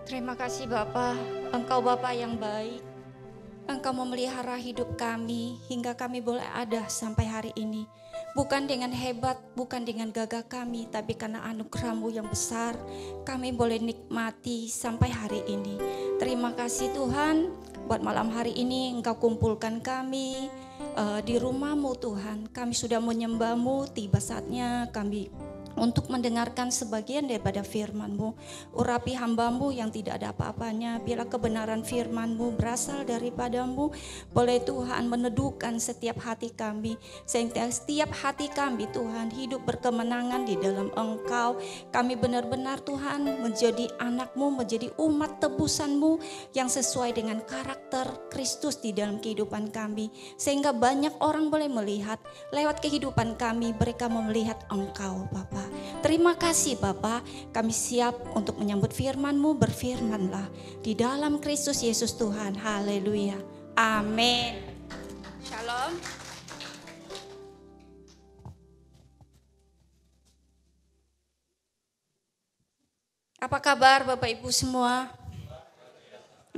Terima kasih Bapa, Engkau Bapa yang baik. Engkau memelihara hidup kami hingga kami boleh ada sampai hari ini. Bukan dengan hebat, bukan dengan gagah kami, tapi karena anugerah-Mu yang besar, kami boleh nikmati sampai hari ini. Terima kasih Tuhan, buat malam hari ini Engkau kumpulkan kami di rumah-Mu Tuhan. Kami sudah menyembah-Mu, tiba saatnya kami untuk mendengarkan sebagian daripada firman-Mu. Urapi hamba-Mu yang tidak ada apa-apanya, bila kebenaran firman-Mu berasal daripada-Mu, boleh Tuhan meneduhkan setiap hati kami, sehingga setiap hati kami Tuhan hidup berkemenangan di dalam Engkau. Kami benar-benar Tuhan menjadi anak-Mu, menjadi umat tebusan-Mu yang sesuai dengan karakter Kristus di dalam kehidupan kami, sehingga banyak orang boleh melihat lewat kehidupan kami, mereka melihat Engkau Bapa. Terima kasih Bapa, kami siap untuk menyambut firman-Mu. Berfirmanlah di dalam Kristus Yesus Tuhan. Haleluya. Amin. Shalom. Apa kabar Bapak Ibu semua?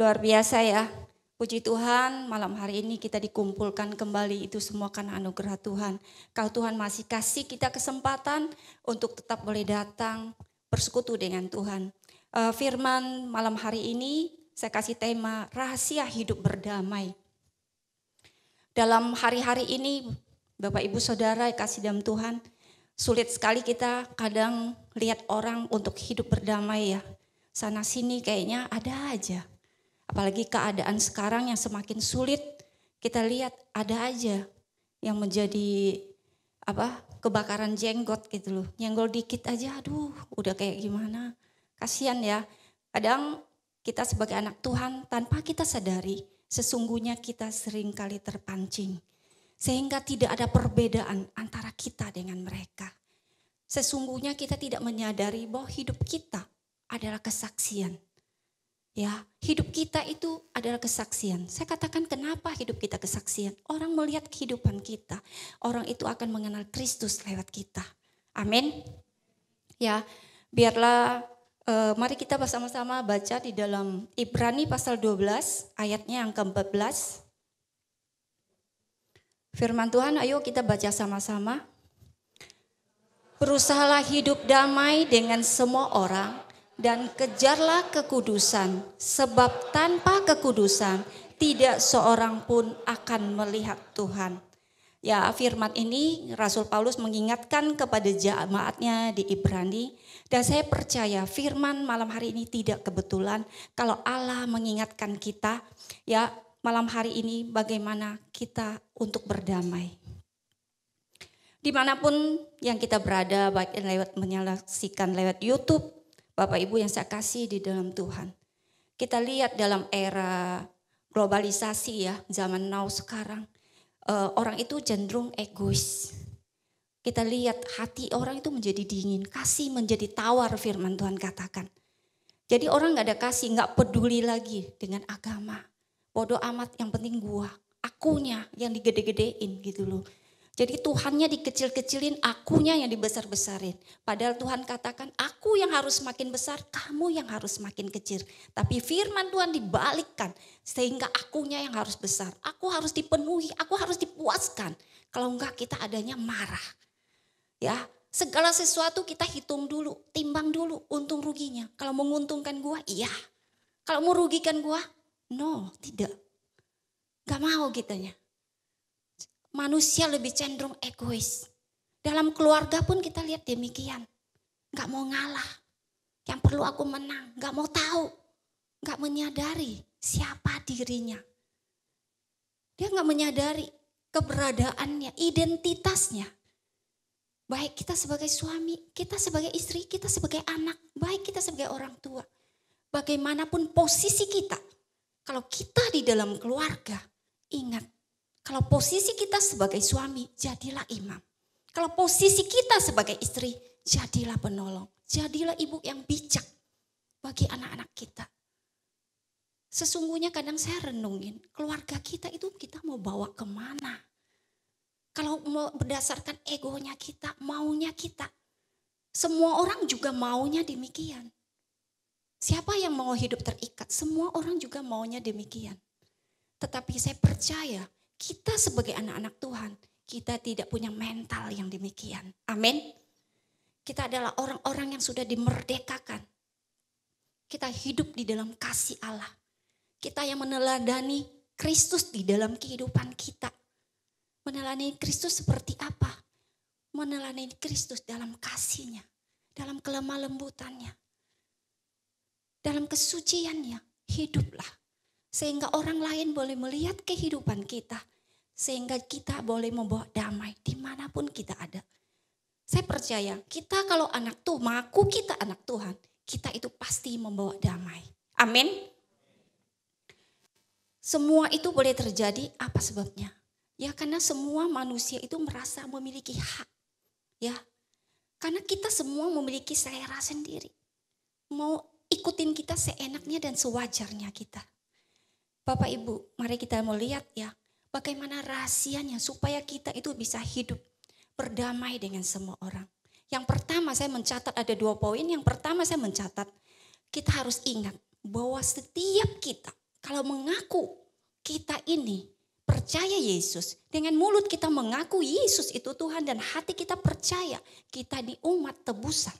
Luar biasa ya. Puji Tuhan, malam hari ini kita dikumpulkan kembali, itu semua karena anugerah Tuhan. Kalau Tuhan masih kasih kita kesempatan untuk tetap boleh datang bersekutu dengan Tuhan. Firman malam hari ini saya kasih tema rahasia hidup berdamai. Dalam hari-hari ini Bapak Ibu Saudara kasih dalam Tuhan, sulit sekali kita kadang lihat orang untuk hidup berdamai ya. Sana sini kayaknya ada aja. Apalagi keadaan sekarang yang semakin sulit, kita lihat ada aja yang menjadi kebakaran jenggot gitu loh. Nyenggol dikit aja, aduh udah kayak gimana. Kasihan ya, kadang kita sebagai anak Tuhan tanpa kita sadari, sesungguhnya kita sering kali terpancing. Sehingga tidak ada perbedaan antara kita dengan mereka. Sesungguhnya kita tidak menyadari bahwa hidup kita adalah kesaksian. Ya, hidup kita itu adalah kesaksian. Saya katakan kenapa hidup kita kesaksian? Orang melihat kehidupan kita, orang itu akan mengenal Kristus lewat kita. Amin. Ya, biarlah mari kita bersama-sama baca di dalam Ibrani pasal 12 ayatnya yang ke-14. Firman Tuhan, ayo kita baca sama-sama. Berusahalah hidup damai dengan semua orang dan kejarlah kekudusan, sebab tanpa kekudusan tidak seorang pun akan melihat Tuhan. Ya, firman ini Rasul Paulus mengingatkan kepada jemaatnya di Ibrani, dan saya percaya firman malam hari ini tidak kebetulan kalau Allah mengingatkan kita ya malam hari ini bagaimana kita untuk berdamai. Dimanapun yang kita berada, baik lewat menyaksikan lewat YouTube, Bapak Ibu yang saya kasih di dalam Tuhan. Kita lihat dalam era globalisasi ya, zaman now sekarang. Orang itu cenderung egois. Kita lihat hati orang itu menjadi dingin, kasih menjadi tawar firman Tuhan katakan. Jadi orang gak ada kasih, gak peduli lagi dengan agama. Bodoh amat, yang penting gua, akunya yang digede-gedein gitu loh. Jadi Tuhannya dikecil-kecilin, akunya yang dibesar-besarin. Padahal Tuhan katakan, aku yang harus makin besar, kamu yang harus makin kecil. Tapi firman Tuhan dibalikkan, sehingga akunya yang harus besar. Aku harus dipenuhi, aku harus dipuaskan. Kalau enggak kita adanya marah. Ya, segala sesuatu kita hitung dulu, timbang dulu untung ruginya. Kalau menguntungkan gua, iya. Kalau merugikan gua, no, tidak. Gak mau kitanya. Manusia lebih cenderung egois. Dalam keluarga pun kita lihat demikian. Gak mau ngalah. Yang perlu aku menang. Gak mau tahu. Gak menyadari siapa dirinya. Dia gak menyadari keberadaannya, identitasnya. Baik kita sebagai suami, kita sebagai istri, kita sebagai anak. Baik kita sebagai orang tua. Bagaimanapun posisi kita. Kalau kita di dalam keluarga, ingat. Kalau posisi kita sebagai suami, jadilah imam. Kalau posisi kita sebagai istri, jadilah penolong. Jadilah ibu yang bijak bagi anak-anak kita. Sesungguhnya kadang saya renungin, keluarga kita itu kita mau bawa kemana? Kalau mau berdasarkan egonya kita, maunya kita. Semua orang juga maunya demikian. Siapa yang mau hidup terikat? Semua orang juga maunya demikian. Tetapi saya percaya kita sebagai anak-anak Tuhan, kita tidak punya mental yang demikian. Amin. Kita adalah orang-orang yang sudah dimerdekakan. Kita hidup di dalam kasih Allah. Kita yang meneladani Kristus di dalam kehidupan kita. Meneladani Kristus seperti apa? Meneladani Kristus dalam kasih-Nya, dalam kelemah lembutannya, dalam kesuciannya. Hiduplah. Sehingga orang lain boleh melihat kehidupan kita. Sehingga kita boleh membawa damai dimanapun kita ada. Saya percaya kita kalau anak Tuhan, mengaku kita anak Tuhan, kita itu pasti membawa damai. Amin. Semua itu boleh terjadi, apa sebabnya? Ya karena semua manusia itu merasa memiliki hak. Ya, karena kita semua memiliki selera sendiri. Mau ikutin kita seenaknya dan sewajarnya kita. Bapak Ibu, mari kita melihat ya, bagaimana rahasianya supaya kita itu bisa hidup berdamai dengan semua orang. Yang pertama saya mencatat ada 2 poin. Yang pertama saya mencatat, kita harus ingat bahwa setiap kita kalau mengaku kita ini percaya Yesus, dengan mulut kita mengaku Yesus itu Tuhan dan hati kita percaya kita di umat tebusan.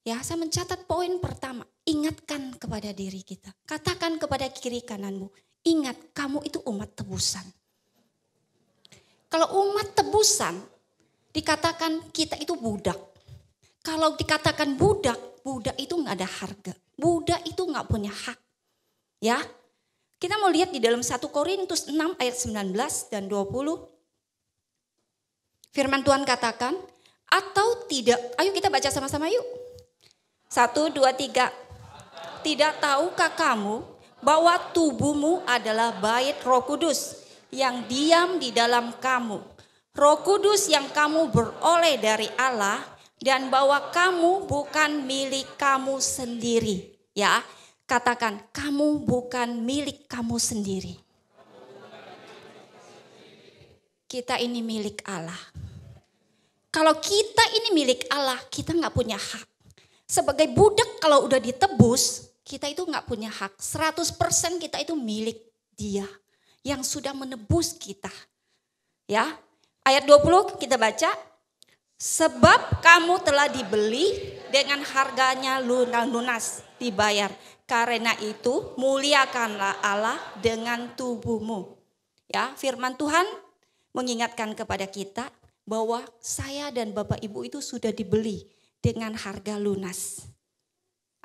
Ya, saya mencatat poin pertama, ingatkan kepada diri kita. Katakan kepada kiri kananmu, ingat kamu itu umat tebusan. Kalau umat tebusan, dikatakan kita itu budak. Kalau dikatakan budak, budak itu gak ada harga. Budak itu gak punya hak. Ya, kita mau lihat di dalam 1 Korintus 6 ayat 19 dan 20. Firman Tuhan katakan, atau tidak, ayo kita baca sama-sama yuk. 1, 2, 3. Tidak tahukah kamu bahwa tubuhmu adalah bait Roh Kudus yang diam di dalam kamu. Roh Kudus yang kamu beroleh dari Allah dan bahwa kamu bukan milik kamu sendiri. Ya, katakan kamu bukan milik kamu sendiri. Kita ini milik Allah. Kalau kita ini milik Allah, kita gak punya hak. Sebagai budak kalau udah ditebus, kita itu gak punya hak. 100% kita itu milik Dia yang sudah menebus kita. Ya, ayat 20 kita baca. Sebab kamu telah dibeli dengan harganya lunas dibayar. Karena itu muliakanlah Allah dengan tubuhmu. Ya, firman Tuhan mengingatkan kepada kita bahwa saya dan Bapak Ibu itu sudah dibeli dengan harga lunas.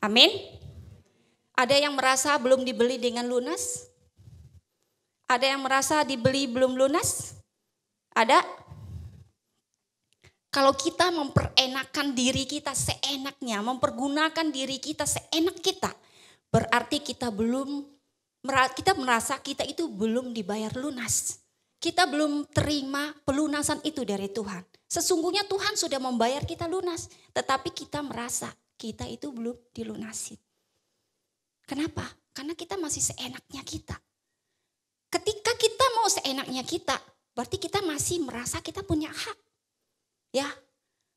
Amin. Ada yang merasa belum dibeli dengan lunas? Ada yang merasa dibeli belum lunas? Ada? Kalau kita memperenakan diri kita seenaknya, mempergunakan diri kita seenak kita, berarti kita merasa kita itu belum dibayar lunas. Kita belum terima pelunasan itu dari Tuhan. Sesungguhnya Tuhan sudah membayar kita lunas, tetapi kita merasa kita itu belum dilunasi. Kenapa? Karena kita masih seenaknya kita. Ketika kita mau seenaknya kita, berarti kita masih merasa kita punya hak. Ya,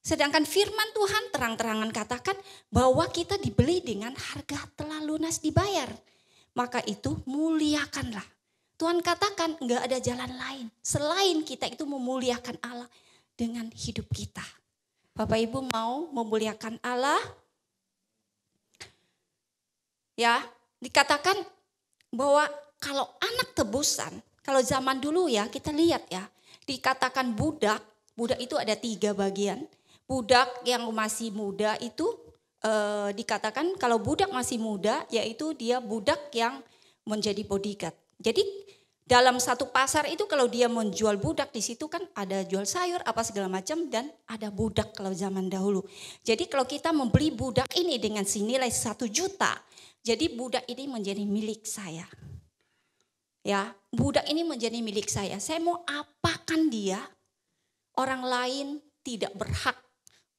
sedangkan firman Tuhan terang-terangan katakan bahwa kita dibeli dengan harga telah lunas dibayar. Maka itu muliakanlah. Tuhan katakan enggak ada jalan lain selain kita itu memuliakan Allah dengan hidup kita. Bapak Ibu mau memuliakan Allah? Ya, dikatakan bahwa kalau anak tebusan, kalau zaman dulu ya kita lihat ya, dikatakan budak itu ada 3 bagian. Budak yang masih muda itu dikatakan kalau budak masih muda yaitu dia budak yang menjadi bodyguard. Jadi dalam satu pasar itu kalau dia menjual budak di situ kan ada jual sayur apa segala macam dan ada budak kalau zaman dahulu. Jadi kalau kita membeli budak ini dengan senilai 1 juta, jadi budak ini menjadi milik saya. Ya, budak ini menjadi milik saya. Saya mau apakan dia? Orang lain tidak berhak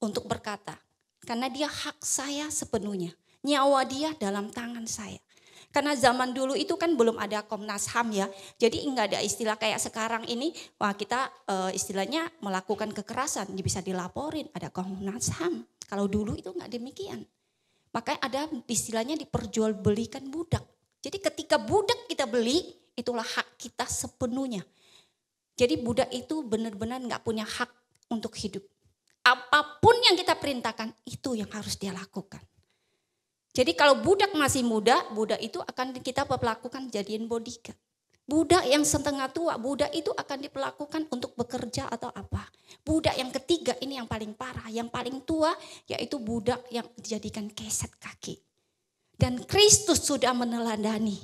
untuk berkata. Karena dia hak saya sepenuhnya. Nyawa dia dalam tangan saya. Karena zaman dulu itu kan belum ada Komnas HAM ya. Jadi enggak ada istilah kayak sekarang ini. Wah kita istilahnya melakukan kekerasan. Bisa dilaporin ada Komnas HAM. Kalau dulu itu enggak demikian. Makanya ada istilahnya diperjualbelikan budak. Jadi ketika budak kita beli, itulah hak kita sepenuhnya. Jadi budak itu benar-benar gak punya hak untuk hidup. Apapun yang kita perintahkan, itu yang harus dia lakukan. Jadi kalau budak masih muda, budak itu akan kita perlakukan jadiin bodyguard. Budak yang setengah tua, budak itu akan diperlakukan untuk bekerja atau apa. Budak yang ketiga ini yang paling parah, yang paling tua yaitu budak yang dijadikan keset kaki. Dan Kristus sudah meneladani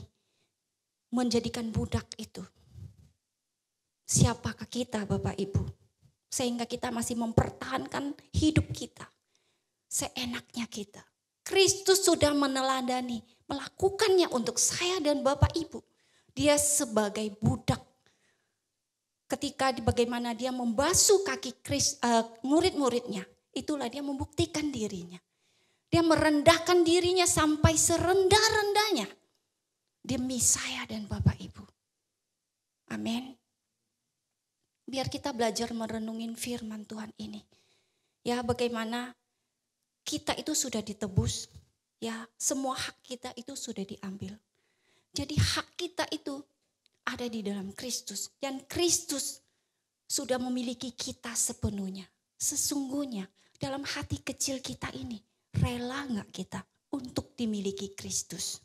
menjadikan budak itu. Siapakah kita Bapak Ibu? Sehingga kita masih mempertahankan hidup kita seenaknya kita. Kristus sudah meneladani, melakukannya untuk saya dan Bapak Ibu. Dia sebagai budak. Ketika bagaimana dia membasuh kaki murid-muridnya, itulah dia membuktikan dirinya. Dia merendahkan dirinya sampai serendah-rendahnya demi saya dan Bapak Ibu. Amin. Biar kita belajar merenungin firman Tuhan ini. Ya, bagaimana kita itu sudah ditebus, ya, semua hak kita itu sudah diambil. Jadi hak kita itu ada di dalam Kristus. Dan Kristus sudah memiliki kita sepenuhnya. Sesungguhnya dalam hati kecil kita ini, rela gak kita untuk dimiliki Kristus?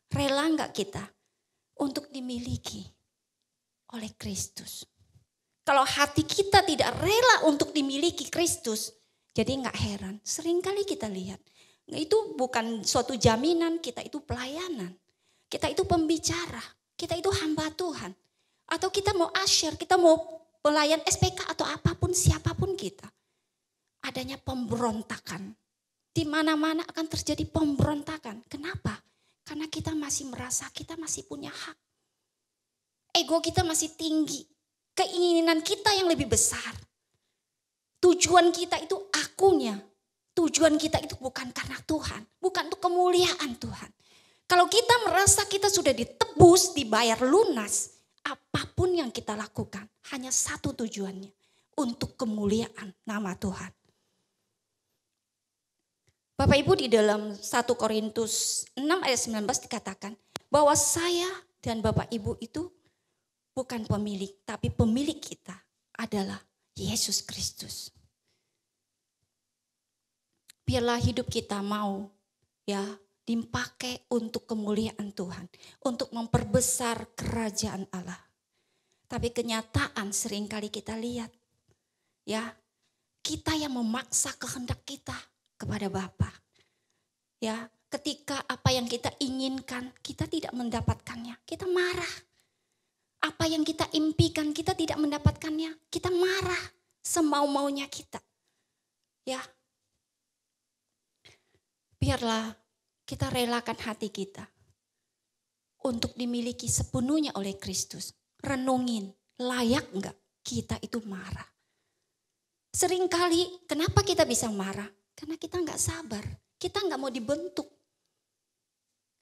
Rela gak kita untuk dimiliki oleh Kristus? Kalau hati kita tidak rela untuk dimiliki Kristus, jadi gak heran. Seringkali kita lihat, itu bukan suatu jaminan, kita itu pelayanan. Kita itu pembicara, kita itu hamba Tuhan. Atau kita mau asyir, kita mau pelayan SPK atau apapun, siapapun kita. Adanya pemberontakan. Di mana-mana akan terjadi pemberontakan. Kenapa? Karena kita masih merasa kita masih punya hak. Ego kita masih tinggi. Keinginan kita yang lebih besar. Tujuan kita itu akunya. Tujuan kita itu bukan karena Tuhan. Bukan untuk kemuliaan Tuhan. Kalau kita merasa kita sudah ditebus, dibayar lunas, apapun yang kita lakukan hanya satu tujuannya, untuk kemuliaan nama Tuhan. Bapak Ibu, di dalam 1 Korintus 6 ayat 19 dikatakan bahwa saya dan Bapak Ibu itu bukan pemilik, tapi pemilik kita adalah Yesus Kristus. Biarlah hidup kita mau dipakai untuk kemuliaan Tuhan, untuk memperbesar kerajaan Allah. Tapi kenyataan seringkali kita lihat, ya, kita yang memaksa kehendak kita kepada Bapa. Ya, ketika apa yang kita inginkan kita tidak mendapatkannya, kita marah. Apa yang kita impikan kita tidak mendapatkannya, kita marah semau-maunya kita. Ya. Biarlah kita relakan hati kita untuk dimiliki sepenuhnya oleh Kristus. Renungin, layak enggak kita itu marah? Seringkali kenapa kita bisa marah? Karena kita enggak sabar, kita enggak mau dibentuk.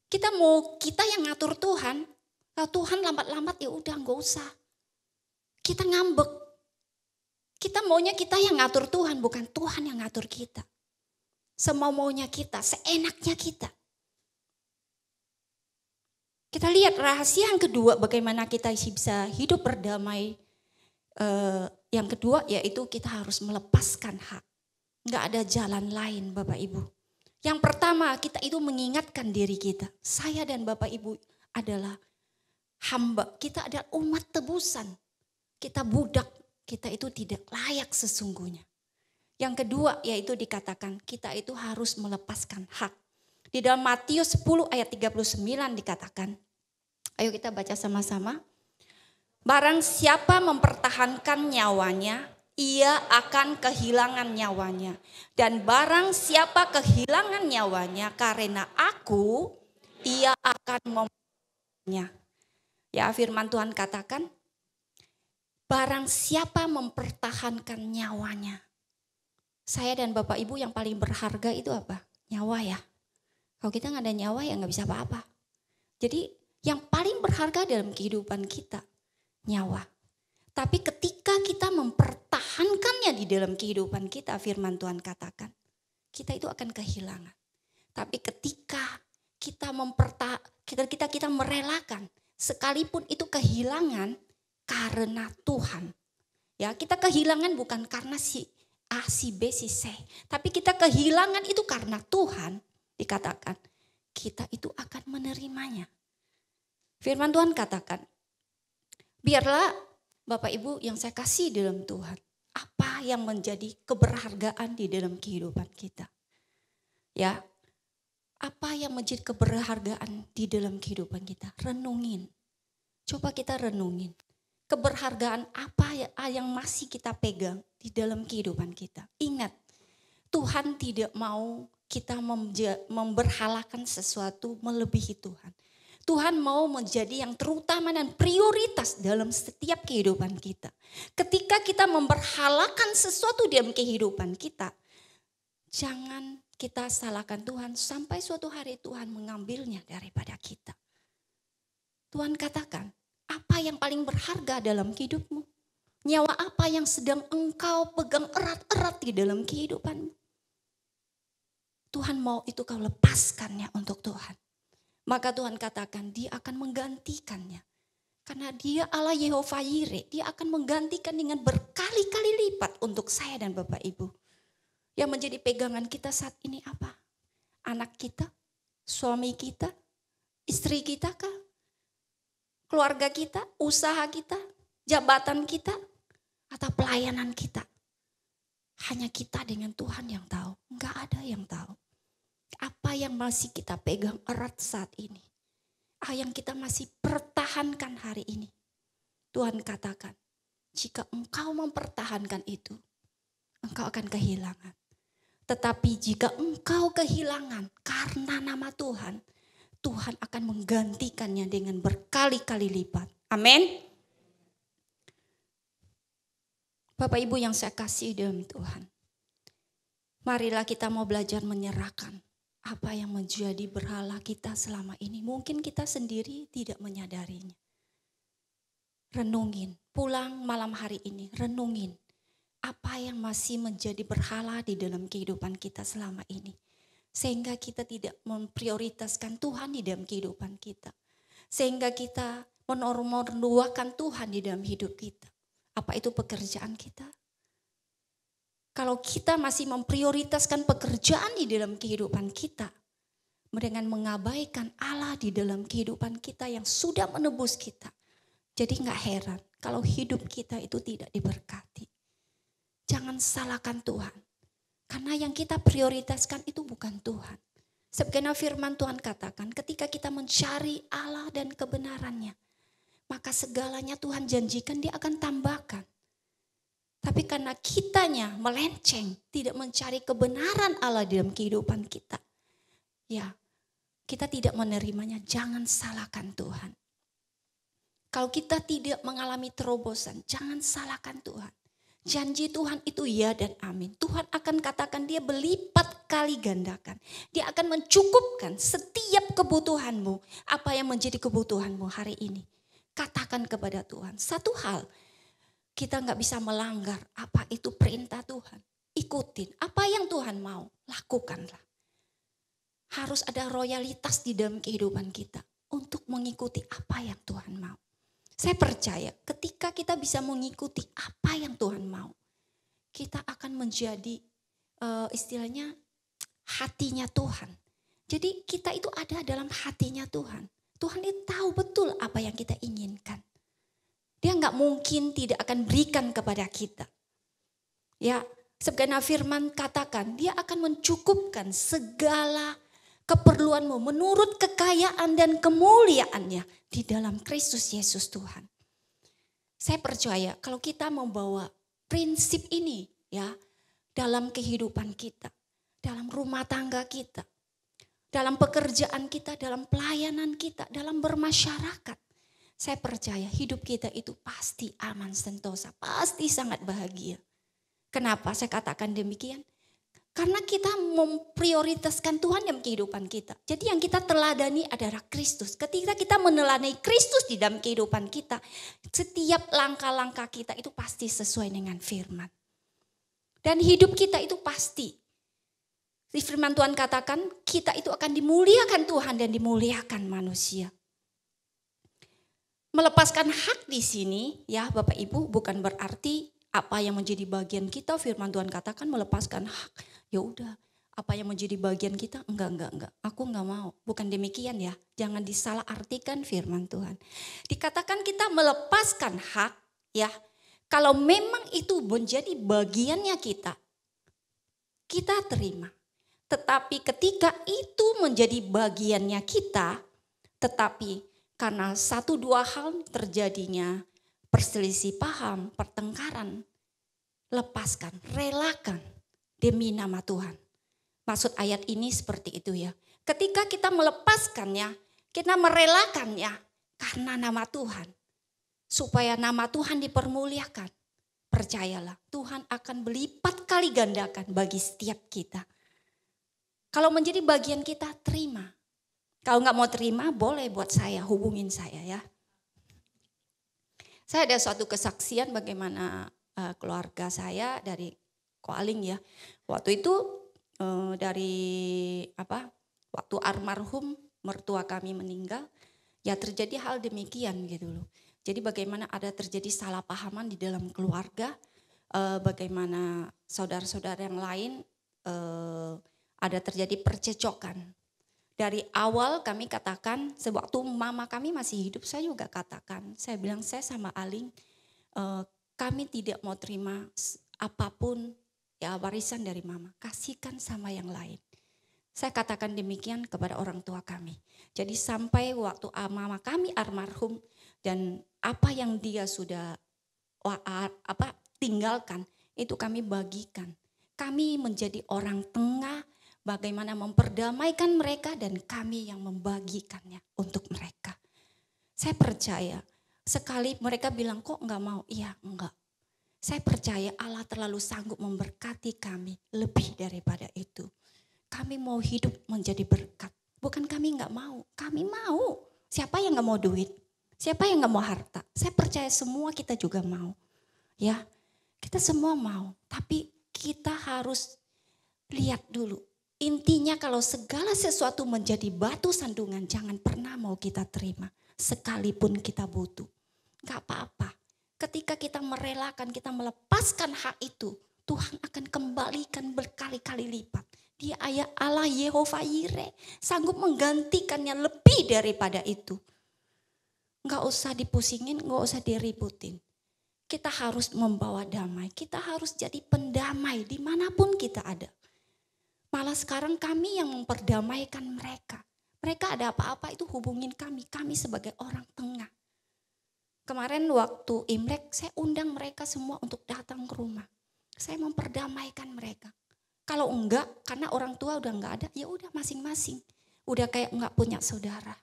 Kita yang ngatur Tuhan, kalau Tuhan lambat-lambat ya udah enggak usah. Kita ngambek. Kita maunya kita yang ngatur Tuhan, bukan Tuhan yang ngatur kita. Semau-maunya kita, seenaknya kita. Kita lihat rahasia yang kedua bagaimana kita bisa hidup berdamai. Yang kedua yaitu kita harus melepaskan hak. Enggak ada jalan lain Bapak Ibu. Yang pertama kita itu mengingatkan diri kita. Saya dan Bapak Ibu adalah hamba. Kita adalah umat tebusan. Kita budak. Kita itu tidak layak sesungguhnya. Yang kedua yaitu dikatakan kita itu harus melepaskan hak. Di dalam Matius 10 ayat 39 dikatakan, ayo kita baca sama-sama. Barang siapa mempertahankan nyawanya, ia akan kehilangan nyawanya. Dan barang siapa kehilangan nyawanya karena aku, ia akan mempertahankannya. Ya, firman Tuhan katakan, barang siapa mempertahankan nyawanya. Saya dan Bapak Ibu yang paling berharga itu apa? Nyawa ya. Kalau kita nggak ada nyawa ya nggak bisa apa-apa. Jadi yang paling berharga dalam kehidupan kita, nyawa. Tapi ketika kita mempertahankannya di dalam kehidupan kita, firman Tuhan katakan, kita itu akan kehilangan. Tapi ketika kita merelakan, sekalipun itu kehilangan karena Tuhan. Ya, kita kehilangan bukan karena si A, si B, si C. Tapi kita kehilangan itu karena Tuhan. Dikatakan, kita itu akan menerimanya. Firman Tuhan katakan, biarlah Bapak Ibu yang saya kasih dalam Tuhan, apa yang menjadi keberhargaan di dalam kehidupan kita. Ya, apa yang menjadi keberhargaan di dalam kehidupan kita? Renungin. Coba kita renungin. Keberhargaan apa yang masih kita pegang di dalam kehidupan kita. Ingat, Tuhan tidak mau kita memberhalakan sesuatu melebihi Tuhan. Tuhan mau menjadi yang terutama dan prioritas dalam setiap kehidupan kita. Ketika kita memberhalakan sesuatu dalam kehidupan kita, jangan kita salahkan Tuhan sampai suatu hari Tuhan mengambilnya daripada kita. Tuhan katakan, apa yang paling berharga dalam hidupmu? Nyawa apa yang sedang engkau pegang erat-erat di dalam kehidupanmu? Tuhan mau itu kau lepaskannya untuk Tuhan. Maka Tuhan katakan dia akan menggantikannya. Karena dia Allah Yehova Yireh, dia akan menggantikan dengan berkali-kali lipat untuk saya dan Bapak Ibu. Yang menjadi pegangan kita saat ini apa? Anak kita, suami kita, istri kita kah? Keluarga kita, usaha kita, jabatan kita, atau pelayanan kita. Hanya kita dengan Tuhan yang tahu. Enggak ada yang tahu. Apa yang masih kita pegang erat saat ini. Yang kita masih pertahankan hari ini. Tuhan katakan, jika engkau mempertahankan itu, engkau akan kehilangan. Tetapi jika engkau kehilangan karena nama Tuhan, Tuhan akan menggantikannya dengan berkali-kali lipat. Amin. Bapak Ibu yang saya kasih dalam Tuhan. Marilah kita mau belajar menyerahkan apa yang menjadi berhala kita selama ini. Mungkin kita sendiri tidak menyadarinya. Renungin, pulang malam hari ini, renungin. Apa yang masih menjadi berhala di dalam kehidupan kita selama ini. Sehingga kita tidak memprioritaskan Tuhan di dalam kehidupan kita. Sehingga kita menormalkan Tuhan di dalam hidup kita. Apa itu pekerjaan kita? Kalau kita masih memprioritaskan pekerjaan di dalam kehidupan kita. Dengan mengabaikan Allah di dalam kehidupan kita yang sudah menebus kita. Jadi gak heran kalau hidup kita itu tidak diberkati. Jangan salahkan Tuhan. Karena yang kita prioritaskan itu bukan Tuhan. Sebagaimana firman Tuhan katakan, ketika kita mencari Allah dan kebenarannya, maka segalanya Tuhan janjikan dia akan tambahkan. Tapi karena kitanya melenceng, tidak mencari kebenaran Allah dalam kehidupan kita, ya kita tidak menerimanya. Jangan salahkan Tuhan. Kalau kita tidak mengalami terobosan, jangan salahkan Tuhan. Janji Tuhan itu ya dan amin. Tuhan akan katakan dia berlipat kali gandakan. Dia akan mencukupkan setiap kebutuhanmu. Apa yang menjadi kebutuhanmu hari ini. Katakan kepada Tuhan. Satu hal, kita gak bisa melanggar apa itu perintah Tuhan. Ikutin apa yang Tuhan mau, lakukanlah. Harus ada royalitas di dalam kehidupan kita. Untuk mengikuti apa yang Tuhan mau. Saya percaya ketika kita bisa mengikuti apa yang Tuhan mau, kita akan menjadi istilahnya hatinya Tuhan. Jadi kita itu ada dalam hatinya Tuhan. Tuhan itu tahu betul apa yang kita inginkan. Dia nggak mungkin tidak akan berikan kepada kita. Ya, sebagaimana firman katakan, dia akan mencukupkan segala keperluanmu menurut kekayaan dan kemuliaannya di dalam Kristus Yesus Tuhan. Saya percaya kalau kita membawa prinsip ini ya dalam kehidupan kita, dalam rumah tangga kita, dalam pekerjaan kita, dalam pelayanan kita, dalam bermasyarakat. Saya percaya hidup kita itu pasti aman sentosa, pasti sangat bahagia. Kenapa saya katakan demikian? Karena kita memprioritaskan Tuhan dalam kehidupan kita. Jadi yang kita teladani adalah Kristus. Ketika kita meneladani Kristus di dalam kehidupan kita, setiap langkah-langkah kita itu pasti sesuai dengan firman. Dan hidup kita itu pasti Di firman Tuhan katakan kita itu akan dimuliakan Tuhan dan dimuliakan manusia. Melepaskan hak di sini ya Bapak Ibu bukan berarti apa yang menjadi bagian kita, firman Tuhan katakan melepaskan hak. Ya udah, apa yang menjadi bagian kita enggak. Aku enggak mau. Bukan demikian ya. Jangan disalahartikan firman Tuhan. Dikatakan kita melepaskan hak ya. Kalau memang itu menjadi bagiannya kita terima. Tetapi ketika itu menjadi bagiannya kita, tetapi karena satu dua hal terjadinya perselisih paham, pertengkaran, lepaskan, relakan demi nama Tuhan. Maksud ayat ini seperti itu ya. Ketika kita melepaskannya, kita merelakannya karena nama Tuhan. Supaya nama Tuhan dipermuliakan. Percayalah, Tuhan akan berlipat kali gandakan bagi setiap kita. Kalau menjadi bagian kita, terima. Kalau nggak mau terima, boleh buat saya, hubungin saya ya. Saya ada suatu kesaksian bagaimana keluarga saya dari Koaling ya. Waktu itu waktu almarhum mertua kami meninggal, ya terjadi hal demikian gitu loh. Jadi bagaimana ada terjadi salah pahaman di dalam keluarga, bagaimana saudara-saudara yang lain ada terjadi percecokan. Dari awal kami katakan, sewaktu mama kami masih hidup saya juga katakan, saya bilang saya sama Aling, kami tidak mau terima apapun ya warisan dari mama, kasihkan sama yang lain. Saya katakan demikian kepada orang tua kami. Jadi sampai waktu mama kami almarhum dan apa yang dia sudah tinggalkan itu kami bagikan. Kami menjadi orang tengah bagaimana memperdamaikan mereka dan kami yang membagikannya untuk mereka. Saya percaya sekali mereka bilang kok enggak mau, iya enggak. Saya percaya Allah terlalu sanggup memberkati kami lebih daripada itu. Kami mau hidup menjadi berkat. Bukan kami enggak mau, kami mau. Siapa yang enggak mau duit? Siapa yang enggak mau harta? Saya percaya semua kita juga mau. Ya, kita semua mau. Tapi kita harus lihat dulu. Intinya kalau segala sesuatu menjadi batu sandungan, jangan pernah mau kita terima. Sekalipun kita butuh. Enggak apa-apa. Ketika kita merelakan, kita melepaskan hak itu, Tuhan akan kembalikan berkali-kali lipat. Dia Allah Yehova Yire, sanggup menggantikannya lebih daripada itu. Enggak usah dipusingin, enggak usah diributin. Kita harus membawa damai, kita harus jadi pendamai dimanapun kita ada. Malah sekarang kami yang memperdamaikan mereka. Mereka ada apa-apa itu hubungin kami sebagai orang tengah. Kemarin waktu Imlek saya undang mereka semua untuk datang ke rumah. Saya memperdamaikan mereka. Kalau enggak, karena orang tua udah enggak ada, ya udah masing-masing. Udah kayak enggak punya saudara.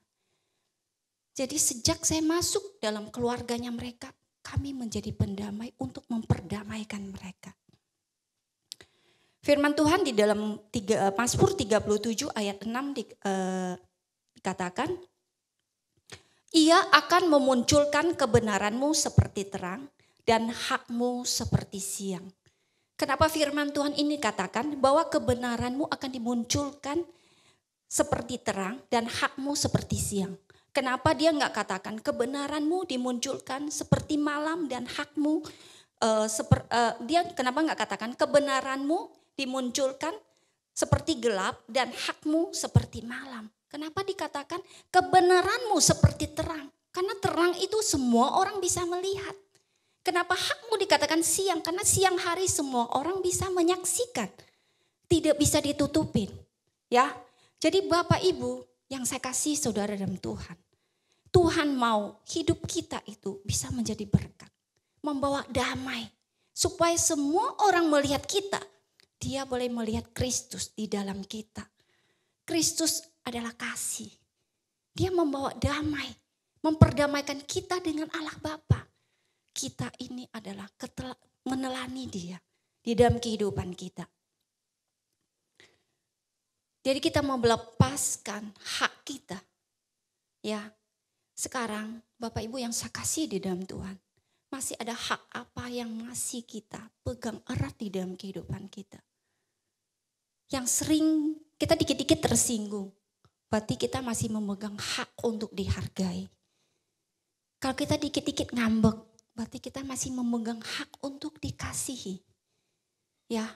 Jadi sejak saya masuk dalam keluarganya mereka, kami menjadi pendamai untuk memperdamaikan mereka. Firman Tuhan di dalam Mazmur 37 ayat 6 dikatakan, Ia akan memunculkan kebenaranmu seperti terang dan hakmu seperti siang. Kenapa firman Tuhan ini katakan bahwa kebenaranmu akan dimunculkan seperti terang dan hakmu seperti siang? Kenapa dia enggak katakan kebenaranmu dimunculkan seperti malam dan hakmu dia kenapa enggak katakan kebenaranmu dimunculkan seperti gelap dan hakmu seperti malam? Kenapa dikatakan kebenaranmu seperti terang? Karena terang itu semua orang bisa melihat. Kenapa hakmu dikatakan siang? Karena siang hari semua orang bisa menyaksikan. Tidak bisa ditutupin. Ya. Jadi Bapak Ibu yang saya kasih saudara dalam Tuhan. Tuhan mau hidup kita itu bisa menjadi berkat. Membawa damai. Supaya semua orang melihat kita. Dia boleh melihat Kristus di dalam kita. Kristus adalah kasih. Dia membawa damai. Memperdamaikan kita dengan Allah Bapa. Kita ini adalah menelani dia di dalam kehidupan kita. Jadi kita mau melepaskan hak kita. Ya, sekarang Bapak Ibu yang saya kasih di dalam Tuhan. Masih ada hak apa yang masih kita pegang erat di dalam kehidupan kita. yang sering kita dikit-dikit tersinggung, berarti kita masih memegang hak untuk dihargai. Kalau kita dikit-dikit ngambek, berarti kita masih memegang hak untuk dikasihi. Ya,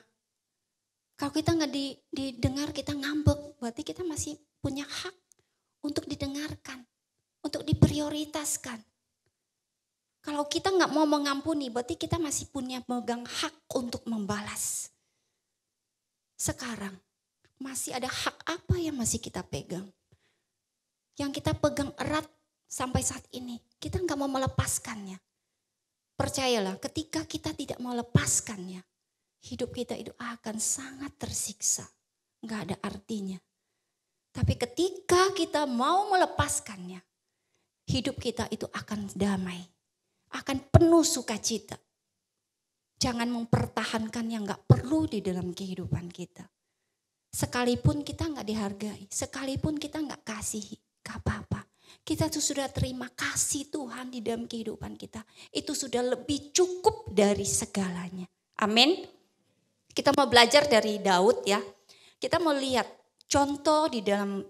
kalau kita nggak didengar kita ngambek, berarti kita masih punya hak untuk didengarkan, untuk diprioritaskan. Kalau kita nggak mau mengampuni, berarti kita masih punya megang hak untuk membalas. Sekarang masih ada hak apa yang masih kita pegang? Yang kita pegang erat sampai saat ini, kita nggak mau melepaskannya. Percayalah, ketika kita tidak mau lepaskannya, hidup kita itu akan sangat tersiksa. Nggak ada artinya. Tapi ketika kita mau melepaskannya, hidup kita itu akan damai. Akan penuh sukacita. Jangan mempertahankan yang gak perlu di dalam kehidupan kita. Sekalipun kita gak dihargai, sekalipun kita gak kasihi, gak apa-apa. Kita tuh sudah terima kasih Tuhan di dalam kehidupan kita. Itu sudah lebih cukup dari segalanya. Amin. Kita mau belajar dari Daud ya. Kita mau lihat contoh di dalam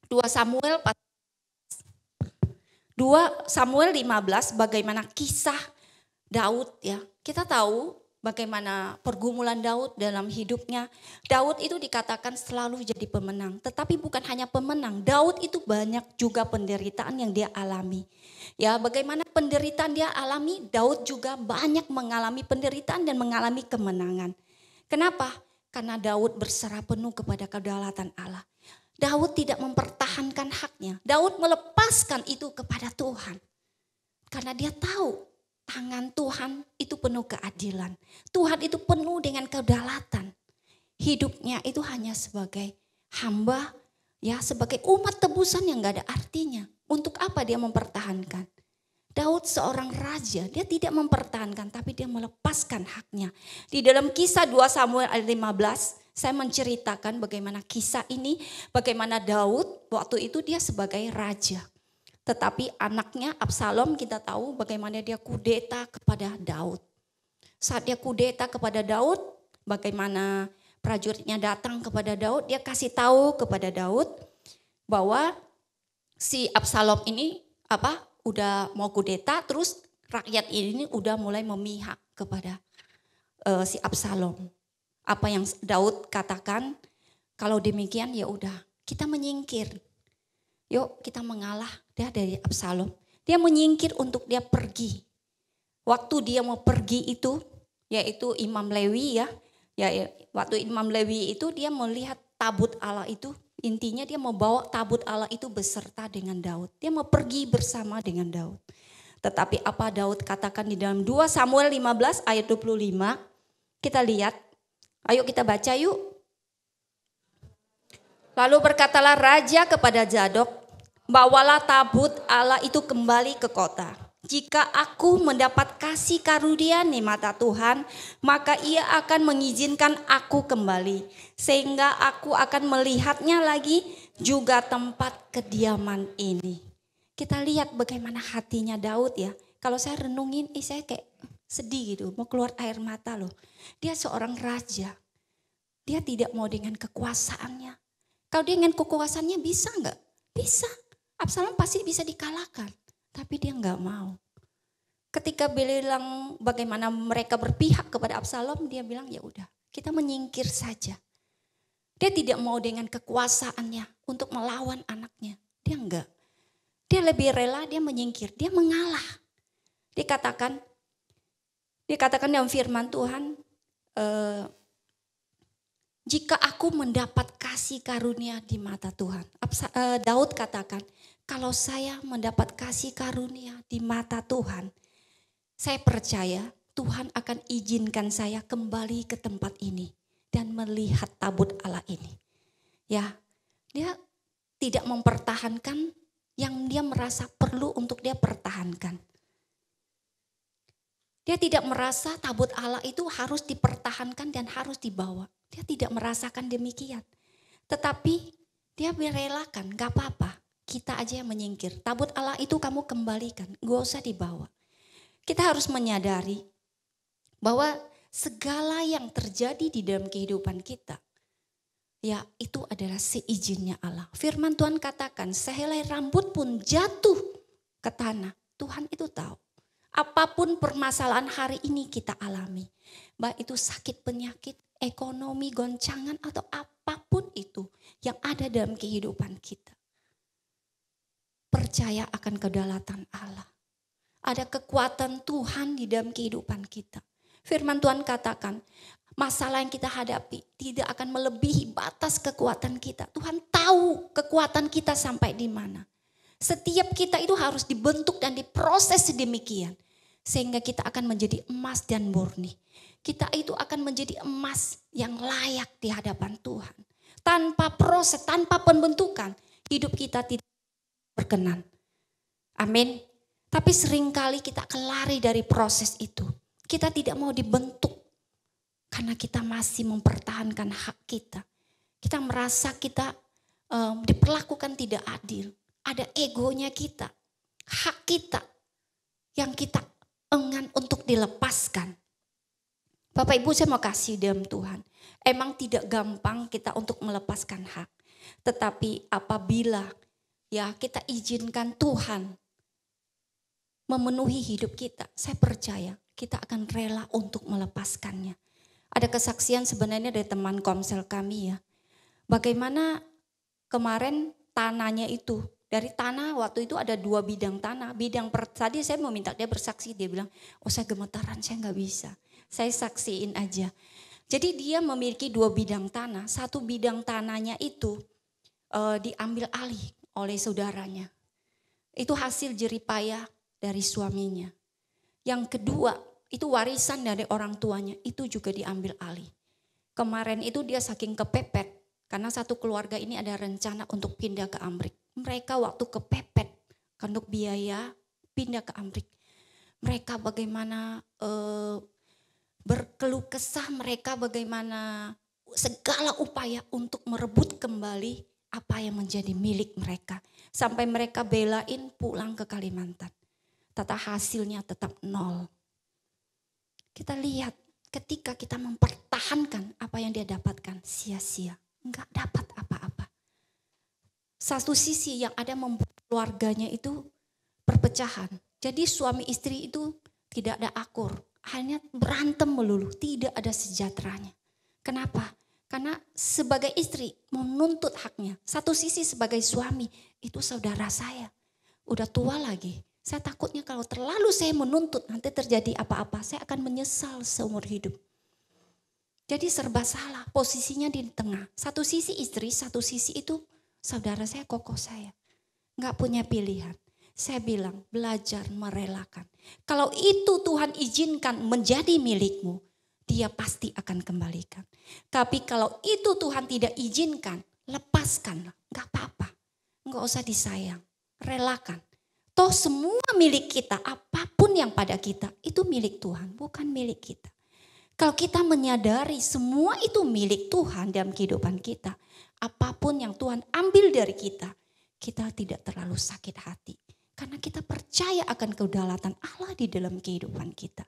2 Samuel 15 bagaimana kisah Daud ya. Kita tahu bagaimana pergumulan Daud dalam hidupnya. Daud itu dikatakan selalu jadi pemenang. Tetapi bukan hanya pemenang. Daud itu banyak juga penderitaan yang dia alami. Ya, bagaimana penderitaan dia alami, Daud juga banyak mengalami penderitaan dan mengalami kemenangan. Kenapa? Karena Daud berserah penuh kepada kedaulatan Allah. Daud tidak mempertahankan haknya. Daud melepaskan itu kepada Tuhan. Karena dia tahu tangan Tuhan itu penuh keadilan. Tuhan itu penuh dengan kedaulatan. Hidupnya itu hanya sebagai hamba, ya sebagai umat tebusan yang gak ada artinya. Untuk apa dia mempertahankan? Daud seorang raja, dia tidak mempertahankan tapi dia melepaskan haknya. Di dalam kisah 2 Samuel ayat 15, saya menceritakan bagaimana kisah ini, bagaimana Daud waktu itu dia sebagai raja. Tetapi anaknya Absalom kita tahu bagaimana dia kudeta kepada Daud. Saat dia kudeta kepada Daud, bagaimana prajuritnya datang kepada Daud, dia kasih tahu kepada Daud bahwa si Absalom ini udah mau kudeta, terus rakyat ini udah mulai memihak kepada si Absalom. Apa yang Daud katakan, kalau demikian ya udah kita menyingkir. Yuk kita mengalah dari Absalom. Dia menyingkir untuk dia pergi. Waktu dia mau pergi itu, yaitu Imam Lewi ya. Waktu Imam Lewi itu dia melihat tabut Allah itu. Intinya dia mau bawa tabut Allah itu beserta dengan Daud. Dia mau pergi bersama dengan Daud. Tetapi apa Daud katakan di dalam 2 Samuel 15 ayat 25. Kita lihat. Ayo kita baca yuk. Lalu berkatalah raja kepada Zadok, bawalah tabut Allah itu kembali ke kota. Jika aku mendapat kasih karunia di mata Tuhan, maka ia akan mengizinkan aku kembali. Sehingga aku akan melihatnya lagi juga tempat kediaman ini. Kita lihat bagaimana hatinya Daud ya. Kalau saya renungin, saya kayak sedih gitu, mau keluar air mata loh. Dia seorang raja. Dia tidak mau dengan kekuasaannya. Kalau dia dengan kekuasaannya bisa enggak? Bisa. Absalom pasti bisa dikalahkan. Tapi dia enggak mau. Ketika bilang bagaimana mereka berpihak kepada Absalom, dia bilang ya udah, kita menyingkir saja. Dia tidak mau dengan kekuasaannya untuk melawan anaknya. Dia enggak. Dia lebih rela, dia menyingkir, dia mengalah. Dikatakan dalam firman Tuhan, jika aku mendapat kasih karunia di mata Tuhan. Daud katakan, kalau saya mendapat kasih karunia di mata Tuhan, saya percaya Tuhan akan izinkan saya kembali ke tempat ini dan melihat tabut Allah ini. Ya, dia tidak mempertahankan yang dia merasa perlu untuk dia pertahankan. Dia tidak merasa tabut Allah itu harus dipertahankan dan harus dibawa. Dia tidak merasakan demikian. Tetapi dia merelakan, gak apa-apa. Kita aja yang menyingkir. Tabut Allah itu kamu kembalikan, gak usah dibawa. Kita harus menyadari bahwa segala yang terjadi di dalam kehidupan kita, Ya, itu adalah seizinnya Allah. Firman Tuhan katakan, sehelai rambut pun jatuh ke tanah. Tuhan itu tahu. Apapun permasalahan hari ini kita alami. Baik itu sakit penyakit, ekonomi, goncangan, atau apapun itu yang ada dalam kehidupan kita. Percaya akan kedaulatan Allah. Ada kekuatan Tuhan di dalam kehidupan kita. Firman Tuhan katakan, masalah yang kita hadapi tidak akan melebihi batas kekuatan kita. Tuhan tahu kekuatan kita sampai di mana. Setiap kita itu harus dibentuk dan diproses sedemikian. Sehingga kita akan menjadi emas dan murni. Kita itu akan menjadi emas yang layak di hadapan Tuhan. Tanpa proses, tanpa pembentukan, hidup kita tidak berkenan. Amin. Tapi seringkali kita akan lari dari proses itu. Kita tidak mau dibentuk. Karena kita masih mempertahankan hak kita. Kita merasa kita diperlakukan tidak adil. Ada egonya kita. Hak kita yang kita enggan untuk dilepaskan. Bapak Ibu, saya mau kasih dalam Tuhan. Emang tidak gampang kita untuk melepaskan hak. Tetapi apabila ya kita izinkan Tuhan memenuhi hidup kita, saya percaya kita akan rela untuk melepaskannya. Ada kesaksian sebenarnya dari teman komsel kami ya. Bagaimana kemarin tanahnya itu, dari tanah waktu itu ada 2 bidang tanah. Bidang tadi saya mau minta dia bersaksi, dia bilang, oh saya gemetaran, saya nggak bisa. Saya saksiin aja. Jadi dia memiliki 2 bidang tanah. 1 bidang tanahnya itu diambil alih oleh saudaranya. Itu hasil jeripayah dari suaminya. Yang kedua, itu warisan dari orang tuanya, itu juga diambil alih. Kemarin itu dia saking kepepet, karena satu keluarga ini ada rencana untuk pindah ke Amrik. Mereka waktu kepepet, untuk biaya pindah ke Amrik. Mereka bagaimana berkeluh kesah, mereka bagaimana segala upaya untuk merebut kembali apa yang menjadi milik mereka. Sampai mereka belain pulang ke Kalimantan. Tata hasilnya tetap 0. Kita lihat ketika kita mempertahankan apa yang dia dapatkan sia-sia. Enggak dapat apa-apa. Satu sisi yang ada membuat keluarganya itu perpecahan. Jadi suami istri itu tidak ada akur. Hanya berantem melulu, tidak ada sejahteranya. Kenapa? Karena sebagai istri menuntut haknya. Satu sisi sebagai suami, itu saudara saya. Udah tua lagi. Saya takutnya kalau terlalu saya menuntut nanti terjadi apa-apa. Saya akan menyesal seumur hidup. Jadi serba salah, posisinya di tengah. Satu sisi istri, satu sisi itu saudara saya, kokoh saya. Nggak punya pilihan. Saya bilang belajar merelakan. Kalau itu Tuhan izinkan menjadi milikmu, dia pasti akan kembalikan. Tapi kalau itu Tuhan tidak izinkan, lepaskanlah. Nggak apa-apa, nggak usah disayang, relakan. Toh semua milik kita, apapun yang pada kita, itu milik Tuhan, bukan milik kita. Kalau kita menyadari semua itu milik Tuhan dalam kehidupan kita, apapun yang Tuhan ambil dari kita, kita tidak terlalu sakit hati. Karena kita percaya akan kedaulatan Allah di dalam kehidupan kita.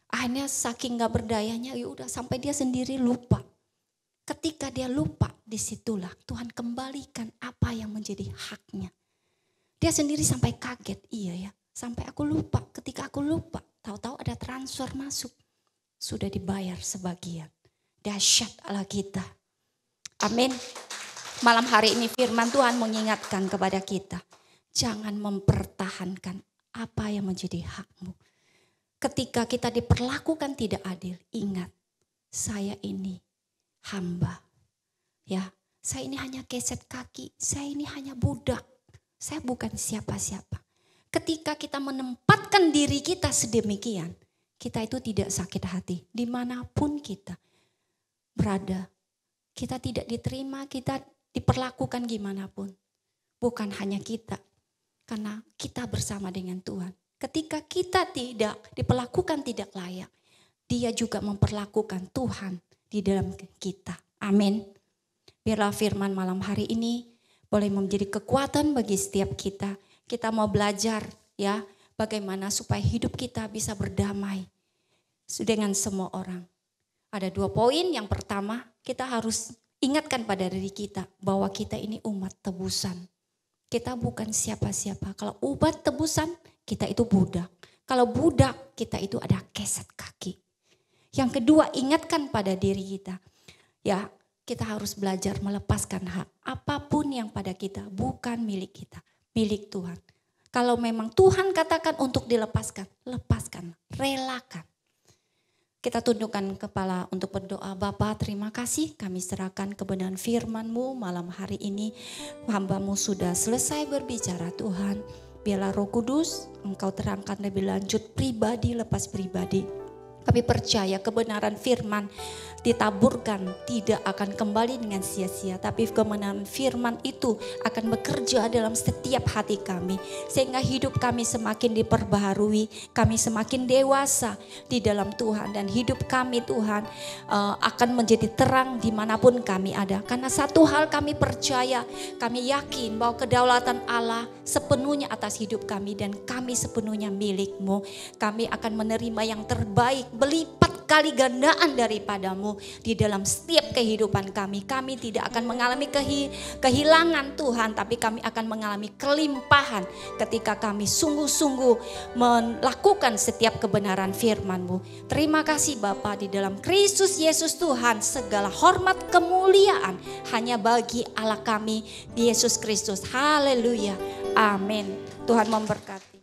Akhirnya saking gak berdayanya, ya udah sampai dia sendiri lupa. Ketika dia lupa, disitulah Tuhan kembalikan apa yang menjadi haknya. Dia sendiri sampai kaget, iya ya, sampai aku lupa. Ketika aku lupa, tahu-tahu ada transfer masuk. Sudah dibayar sebagian. Dahsyat Allah kita. Amin. Malam hari ini firman Tuhan mengingatkan kepada kita. Jangan mempertahankan apa yang menjadi hakmu. Ketika kita diperlakukan tidak adil, ingat, saya ini hamba. Ya, saya ini hanya keset kaki, saya ini hanya budak. Saya bukan siapa-siapa. Ketika kita menempatkan diri kita sedemikian, kita itu tidak sakit hati. Dimanapun kita berada, kita tidak diterima, kita diperlakukan gimana pun. Bukan hanya kita, karena kita bersama dengan Tuhan. Ketika kita tidak diperlakukan tidak layak, Dia juga memperlakukan Tuhan di dalam kita. Amin. Biarlah firman malam hari ini boleh menjadi kekuatan bagi setiap kita. Kita mau belajar ya, bagaimana supaya hidup kita bisa berdamai dengan semua orang. Ada 2 poin. Yang pertama, kita harus ingatkan pada diri kita bahwa kita ini umat tebusan. Kita bukan siapa-siapa. Kalau umat tebusan, kita itu budak. Kalau budak, kita itu ada keset kaki. Yang kedua, ingatkan pada diri kita. Ya, kita harus belajar melepaskan hak. Apapun yang pada kita bukan milik kita, milik Tuhan. Kalau memang Tuhan katakan untuk dilepaskan, lepaskan, relakan. Kita tundukkan kepala untuk berdoa. Bapa, terima kasih kami serahkan kebenaran firman-Mu malam hari ini. Hamba-Mu sudah selesai berbicara Tuhan. Biarlah Roh Kudus Engkau terangkan lebih lanjut pribadi lepas pribadi. Kami percaya kebenaran firman ditaburkan tidak akan kembali dengan sia-sia. Tapi kebenaran firman itu akan bekerja dalam setiap hati kami. Sehingga hidup kami semakin diperbaharui. Kami semakin dewasa di dalam Tuhan. Dan hidup kami Tuhan akan menjadi terang dimanapun kami ada. Karena satu hal kami percaya, kami yakin bahwa kedaulatan Allah sepenuhnya atas hidup kami. Dan kami sepenuhnya milik-Mu. Kami akan menerima yang terbaik, berlipat kali gandaan daripadamu di dalam setiap kehidupan kami. Kami tidak akan mengalami kehilangan Tuhan, tapi kami akan mengalami kelimpahan ketika kami sungguh-sungguh melakukan setiap kebenaran firman-Mu. Terima kasih Bapa, di dalam Kristus Yesus Tuhan segala hormat kemuliaan hanya bagi Allah kami, Yesus Kristus. Haleluya. Amin. Tuhan memberkati.